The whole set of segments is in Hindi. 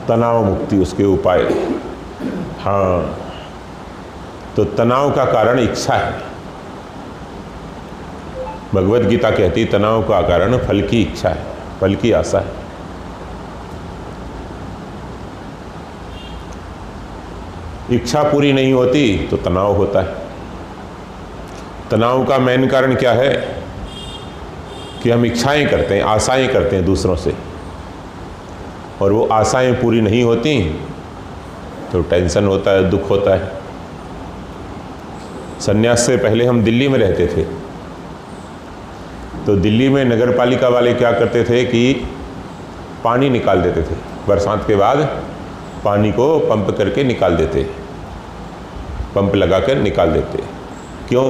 तनाव मुक्ति, उसके उपाय। हाँ, तो तनाव का कारण इच्छा है। भगवत गीता कहती तनाव का कारण फल की इच्छा है, फल की आशा है। इच्छा पूरी नहीं होती तो तनाव होता है। तनाव का मेन कारण क्या है कि हम इच्छाएं करते हैं, आशाएं करते हैं दूसरों से, और वो आशाएं पूरी नहीं होती तो टेंशन होता है, दुख होता है। संन्यास से पहले हम दिल्ली में रहते थे, तो दिल्ली में नगर पालिका वाले क्या करते थे कि पानी निकाल देते थे, बरसात के बाद पानी को पंप करके निकाल देते, पंप लगाकर निकाल देते। क्यों?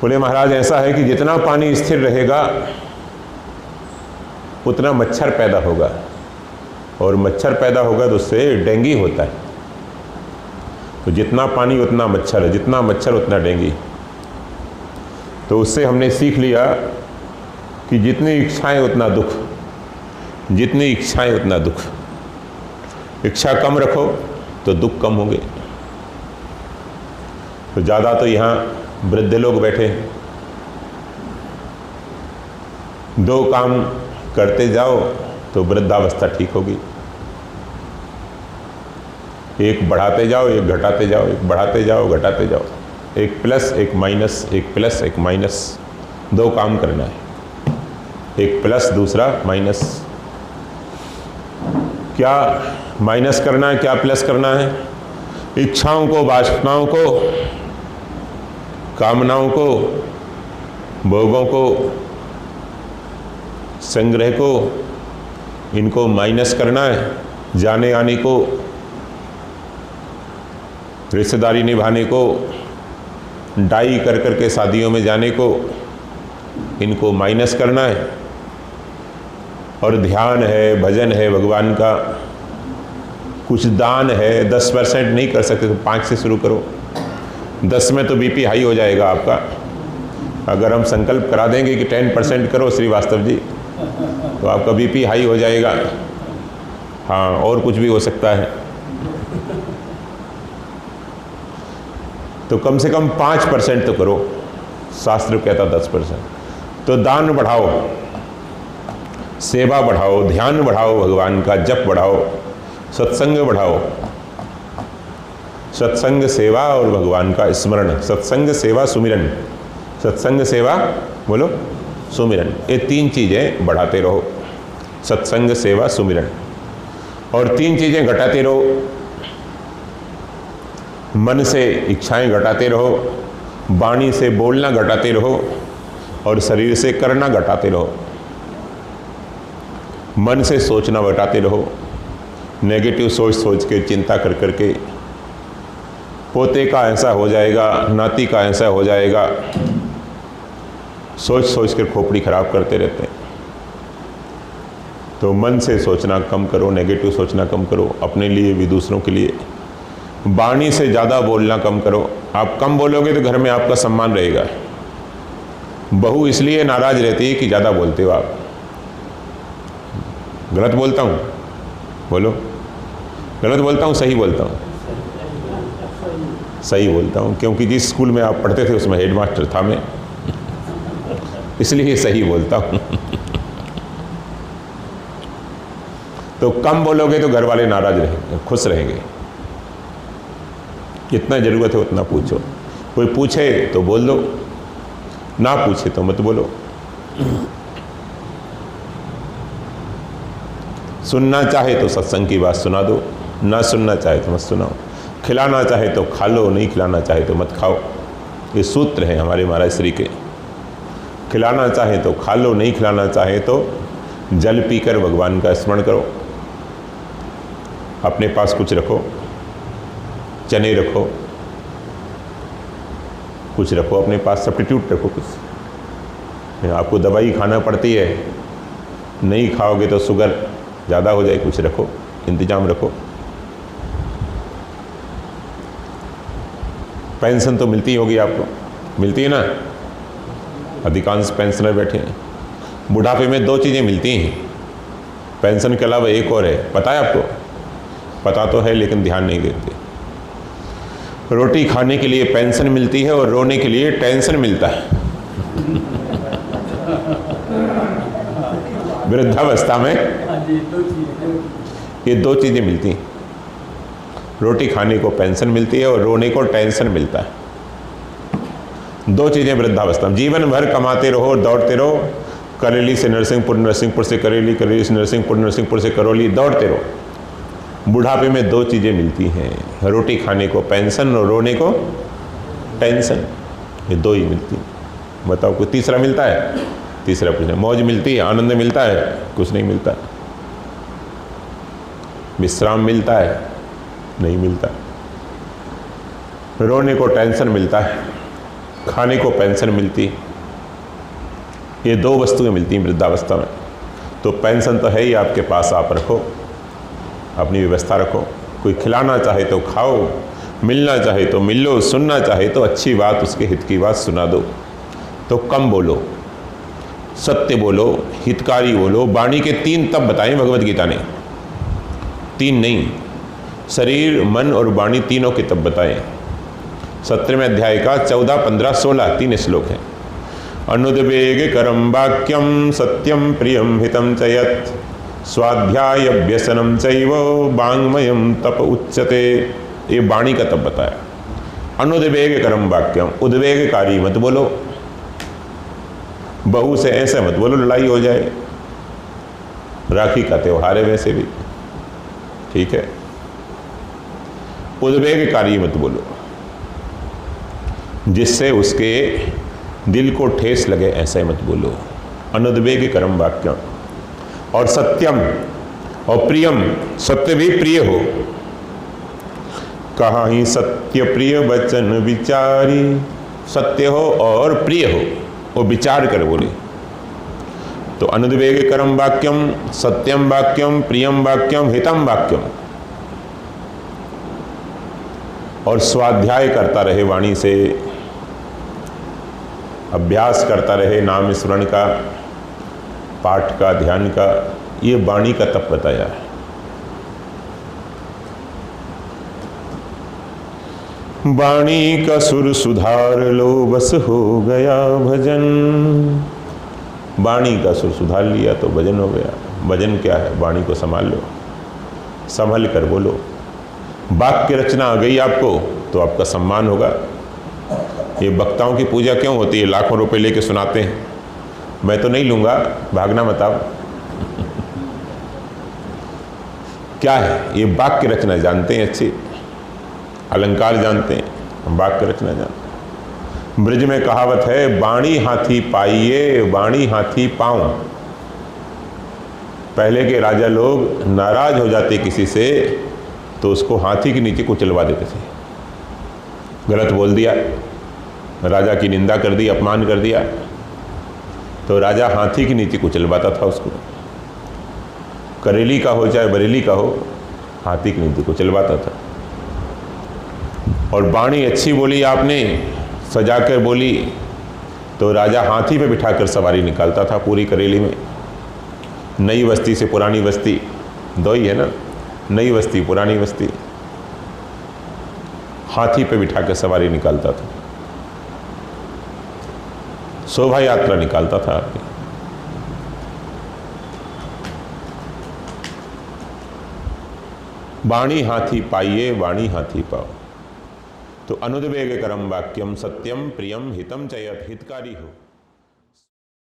बोले महाराज ऐसा है कि जितना पानी स्थिर रहेगा उतना मच्छर पैदा होगा, और मच्छर पैदा होगा तो उससे डेंगू होता है। तो जितना पानी उतना मच्छर, जितना मच्छर उतना डेंगू। तो उससे हमने सीख लिया कि जितनी इच्छाएं उतना दुख, जितनी इच्छाएं उतना दुख। इच्छा कम रखो तो दुख कम होंगे। तो ज़्यादा तो यहाँ वृद्ध लोग बैठे हैं, दो काम करते जाओ तो वृद्धावस्था ठीक होगी। एक बढ़ाते जाओ, एक घटाते जाओ, एक बढ़ाते जाओ, घटाते जाओ, एक प्लस एक माइनस, एक प्लस एक माइनस, दो काम करना है, एक प्लस दूसरा माइनस। क्या माइनस करना है, क्या प्लस करना है? इच्छाओं को, वासनाओं को, कामनाओं को, भोगों को, संग्रह को, इनको माइनस करना है। जाने आने को, रिश्तेदारी निभाने को, डाई कर कर के शादियों में जाने को, इनको माइनस करना है। और ध्यान है, भजन है भगवान का, कुछ दान है, 10% नहीं कर सकते तो 5 से शुरू करो। 10 में तो बीपी हाई हो जाएगा आपका। अगर हम संकल्प करा देंगे कि 10% करो श्रीवास्तव जी, तो आपका बीपी हाई हो जाएगा। हाँ, और कुछ भी हो सकता है। तो कम से कम 5% तो करो, शास्त्र कहता 10%। तो दान बढ़ाओ, सेवा बढ़ाओ, ध्यान बढ़ाओ, भगवान का जप बढ़ाओ, सत्संग बढ़ाओ। सत्संग, सेवा और भगवान का स्मरण। सत्संग, सेवा, सुमिरन। सत्संग, सेवा, बोलो, सुमिरन। ये 3 चीज़ें बढ़ाते रहो, सत्संग, सेवा, सुमिरन। और 3 चीज़ें घटाते रहो। मन से इच्छाएं घटाते रहो, वाणी से बोलना घटाते रहो, और शरीर से करना घटाते रहो। मन से सोचना घटाते रहो, नेगेटिव सोच सोच के, चिंता कर कर के, पोते का ऐसा हो जाएगा, नाती का ऐसा हो जाएगा, सोच सोच कर खोपड़ी खराब करते रहते हैं। तो मन से सोचना कम करो, नेगेटिव सोचना कम करो, अपने लिए भी दूसरों के लिए। वाणी से ज़्यादा बोलना कम करो। आप कम बोलोगे तो घर में आपका सम्मान रहेगा। बहू इसलिए नाराज रहती है कि ज़्यादा बोलते हो आप। गलत बोलता हूँ? बोलो, गलत बोलता हूँ, सही बोलता हूँ? सही बोलता हूँ, क्योंकि जिस स्कूल में आप पढ़ते थे उसमें हेडमास्टर था मैं, इसलिए सही बोलता हूँ। तो कम बोलोगे तो घर वाले नाराज रहेंगे, खुश रहेंगे। जितना ज़रूरत है उतना पूछो। कोई पूछे तो बोल दो, ना पूछे तो मत बोलो। सुनना चाहे तो सत्संग की बात सुना दो, ना सुनना चाहे तो मत सुनाओ। खिलाना चाहे तो खा लो, नहीं खिलाना चाहे तो मत खाओ। ये सूत्र है हमारे महाराज श्री के। खिलाना चाहे तो खा लो, नहीं खिलाना चाहे तो जल पीकर भगवान का स्मरण करो। अपने पास कुछ रखो, चने रखो, कुछ रखो अपने पास, सब्स्टिट्यूट रखो कुछ। आपको दवाई खाना पड़ती है, नहीं खाओगे तो शुगर ज़्यादा हो जाए, कुछ रखो, इंतजाम रखो। पेंशन तो मिलती होगी आपको, मिलती है ना? अधिकांश पेंशनर बैठे हैं। बुढ़ापे में 2 चीज़ें मिलती हैं, पेंशन के अलावा एक और है, पता है आपको? पता तो है लेकिन ध्यान नहीं देते। रोटी खाने के लिए पेंशन मिलती है और रोने के लिए टेंशन मिलता है। वृद्धावस्था में ये दो चीजें मिलती हैं। रोटी खाने को पेंशन मिलती है और रोने को टेंशन मिलता है। दो चीजें वृद्धावस्था में। जीवन भर कमाते रहो और दौड़ते रहो, करेली से नरसिंहपुर, नरसिंहपुर से करेली, करेली से नरसिंहपुर, नरसिंहपुर से करौली, दौड़ते रहो। बुढ़ापे में दो चीजें मिलती हैं, रोटी खाने को पेंशन और रोने को टेंशन। ये दो ही मिलती हैं। बताओ कोई तीसरा मिलता है? तीसरा कुछ नहीं। मौज मिलती है, आनंद मिलता है? कुछ नहीं मिलता। विश्राम मिलता है? नहीं मिलता। रोने को टेंशन मिलता है, खाने को पेंशन मिलती। ये दो वस्तुएं मिलती हैं वृद्धावस्था में। तो पेंशन तो है ही आपके पास, आप रखो, अपनी व्यवस्था रखो। कोई खिलाना चाहे तो खाओ, मिलना चाहे तो मिल लो, सुनना चाहे तो अच्छी बात, उसके हित की बात सुना दो। तो कम बोलो, सत्य बोलो, हितकारी बोलो। वाणी के 3 तप बताएं भगवत गीता ने, 3 नहीं, शरीर, मन और वाणी तीनों के तप बताएं। 17वें अध्याय का 14, 15, 16 3 श्लोक हैं। अनुद्वेग करम वाक्यम सत्यम प्रियम हितम च यत् स्वाध्याय व्यसनम चैव वाङ्मयम तप उच्यते। ये वाणी का तप बताया। अनुद्वेग करम वाक्यम, उद्वेगकारी मत बोलो। बहू से ऐसे मत बोलो लड़ाई हो जाए। राखी का त्योहार है वैसे भी, ठीक है। उद्वेगकारी मत बोलो जिससे उसके दिल को ठेस लगे, ऐसे मत बोलो। अनुद्वेग करम वाक्यम। और सत्यम और प्रियम, सत्य भी प्रिय हो। कहाँ ही सत्य प्रिय वचन विचारी, सत्य हो और प्रिय हो, वो विचार कर बोले। तो अनुद्वेग करम वाक्यम, सत्यम वाक्यम, प्रियम वाक्यम, हितम वाक्यम। और स्वाध्याय करता रहे वाणी से, अभ्यास करता रहे नाम स्मरण का, पाठ का, ध्यान का। ये वाणी का तप बताया है। वाणी का सुर सुधार लो, बस हो गया भजन। वाणी का सुर सुधार लिया तो भजन हो गया। भजन क्या है? वाणी को संभाल लो, संभल कर बोलो। वाक्य रचना आ गई आपको तो आपका सम्मान होगा। ये वक्ताओं की पूजा क्यों होती है? लाखों रुपए लेके सुनाते हैं। मैं तो नहीं लूंगा, भागना मत आप। क्या है? ये वाक्य रचना जानते हैं, अच्छी अलंकार जानते हैं, वाक्य रचना जानते हैं। ब्रज में कहावत है, वाणी हाथी पाइये, वाणी हाथी पाऊं। पहले के राजा लोग नाराज हो जाते किसी से तो उसको हाथी के नीचे कुचलवा देते थे। गलत बोल दिया, राजा की निंदा कर दी, अपमान कर दिया, तो राजा हाथी के नीचे कुचलवाता था उसको। करेली का हो चाहे बरेली का हो, हाथी के नीचे कुचलवाता था। और वाणी अच्छी बोली आपने, सजा कर बोली, तो राजा हाथी पे बिठाकर सवारी निकालता था पूरी करेली में। नई बस्ती से पुरानी बस्ती, दो ही है ना, नई बस्ती पुरानी बस्ती, हाथी पे बिठाकर सवारी निकालता था, शोभा यात्रा निकालता था आपकी। वाणी हाथी पाइये, वाणी हाथी पाओ। तो अनुद्वेग करम वाक्यम सत्यम प्रियम हितम च यत्, हितकारी हो।